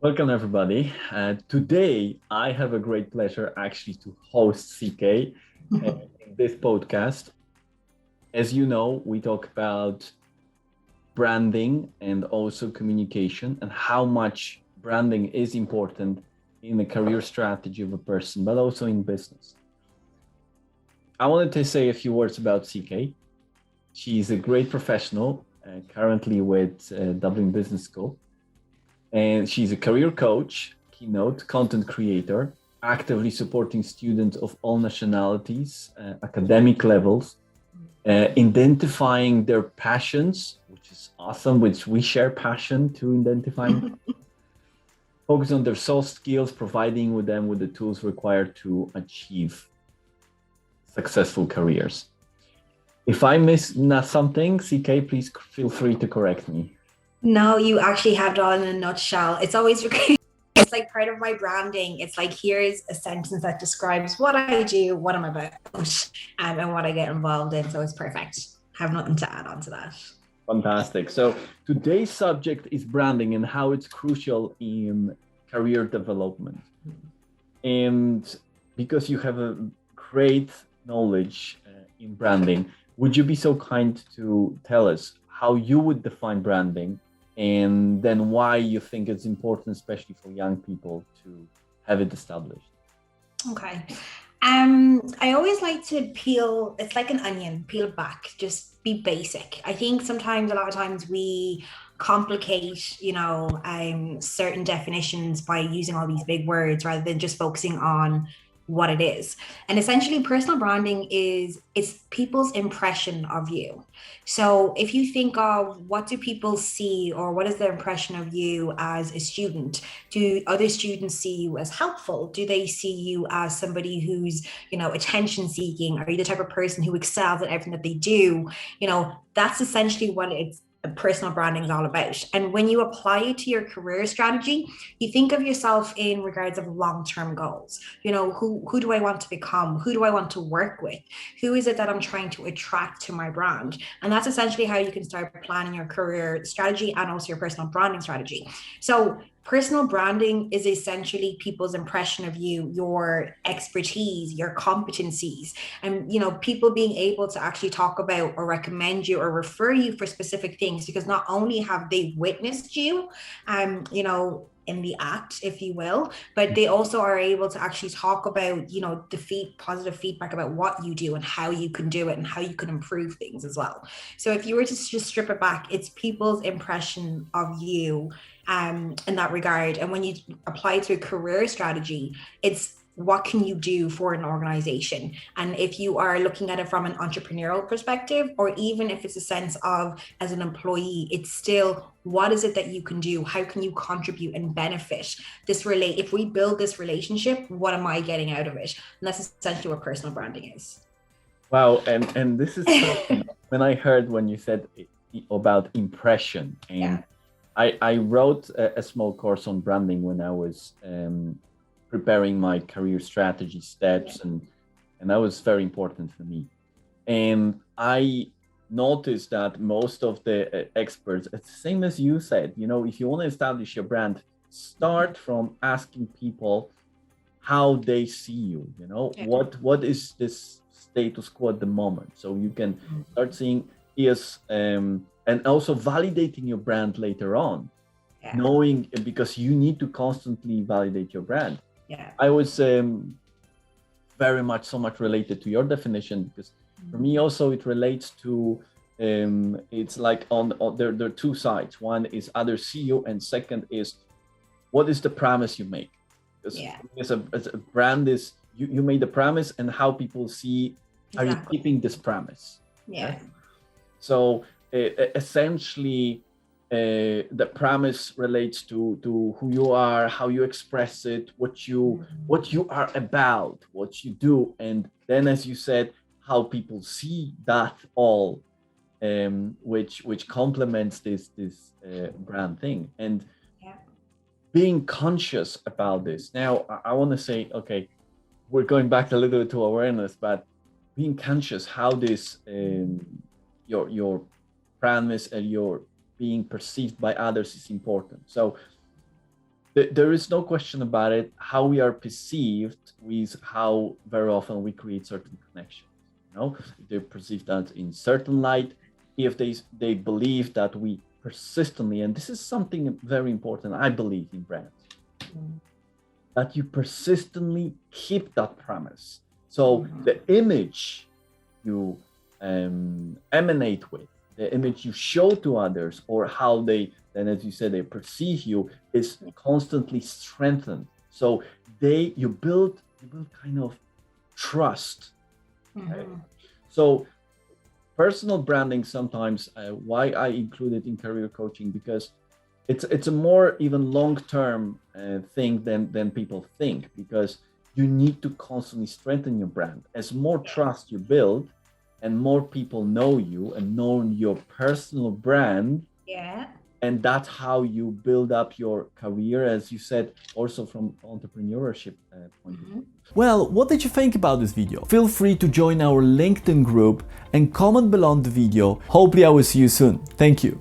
Welcome, everybody. Today, I have a great pleasure actually to host CK in this podcast. As you know, we talk about branding and also communication and how much branding is important in the career strategy of a person, but also in business. I wanted to say a few words about CK. She's a great professional, currently with Dublin Business School. And she's a career coach, Keynote, content creator, actively supporting students of all nationalities, academic levels, identifying their passions, which is awesome, which we share passion to identifying, focus on their soft skills, providing with them with the tools required to achieve successful careers. If I missed something, CK, please feel free to correct me. No, you actually have it all in a nutshell. It's always it's like part of my branding. It's like here's a sentence that describes what I do, what I'm about, and what I get involved in. So it's perfect. Have nothing to add on to that. Fantastic. So today's subject is branding and how it's crucial in career development. And because you have a great knowledge in branding, would you be so kind to tell us how you would define branding and then why you think it's important, especially for young people, to have it established? Okay. I always like to peel, it's like an onion, peel back, just be basic. I think sometimes, a lot of times, we complicate, certain definitions by using all these big words rather than just focusing on what it is. And essentially, personal branding is it's people's impression of you. So if you think of what do people see or what is their impression of you as a student, do other students see you as helpful? Do they see you as somebody who's, attention seeking? Are you the type of person who excels at everything that they do? That's essentially what it's personal branding is all about. And when you apply it to your career strategy, you think of yourself in regards of long-term goals. Who do I want to become? Who do I want to work with? Who is it that I'm trying to attract to my brand? And that's essentially how you can start planning your career strategy and also your personal branding strategy. So personal branding is essentially people's impression of you, your expertise, your competencies, and people being able to actually talk about or recommend you or refer you for specific things, because not only have they witnessed you in the act, if you will, but they also are able to actually talk about positive feedback about what you do and how you can do it and how you can improve things as well. So if you were to just strip it back, it's people's impression of you in that regard. And when you apply it to a career strategy, it's what can you do for an organization? And if you are looking at it from an entrepreneurial perspective, or even if it's a sense of as an employee, it's still what is it that you can do? How can you contribute and benefit if we build this relationship, what am I getting out of it? And that's essentially what personal branding is. Wow, and this is when you said about impression, and Yeah. I wrote a small course on branding when I was preparing my career strategy steps, and that was very important for me. And I noticed that most of the experts, it's the same as you said, if you want to establish your brand, start from asking people how they see you, what is this status quo at the moment, so you can start seeing yes, and also validating your brand later on. Yeah. Knowing, because you need to constantly validate your brand. Yeah. I was very much related to your definition, because for me also it relates to it's like on there are two sides. One is others see you, and second is what is the promise you make. Because as a brand is you made the promise, and how people see, are you keeping this promise? Yeah. Right? So essentially the promise relates to who you are, how you express it, what you are about, what you do, and then, as you said, how people see that all, which complements this brand thing, and being conscious about this. Now, I want to say, okay, we're going back a little bit to awareness, but being conscious how this your promise and your being perceived by others is important. So there is no question about it. How we are perceived is how very often we create certain connections. You know, they perceive that in certain light. If they believe that we persistently, and this is something very important, I believe in brands, that you persistently keep that premise. So the image you emanate with, the image you show to others, or how they, then as you said, they perceive you, is constantly strengthened. So you build kind of trust. Right? So personal branding sometimes, why I include it in career coaching, because it's a more even long-term thing than people think, because you need to constantly strengthen your brand. As more trust you build and more people know you and know your personal brand, and that's how you build up your career, as you said, also from entrepreneurship point of view. Well, what did you think about this video? Feel free to join our LinkedIn group and comment below the video. Hopefully I will see you soon. Thank you.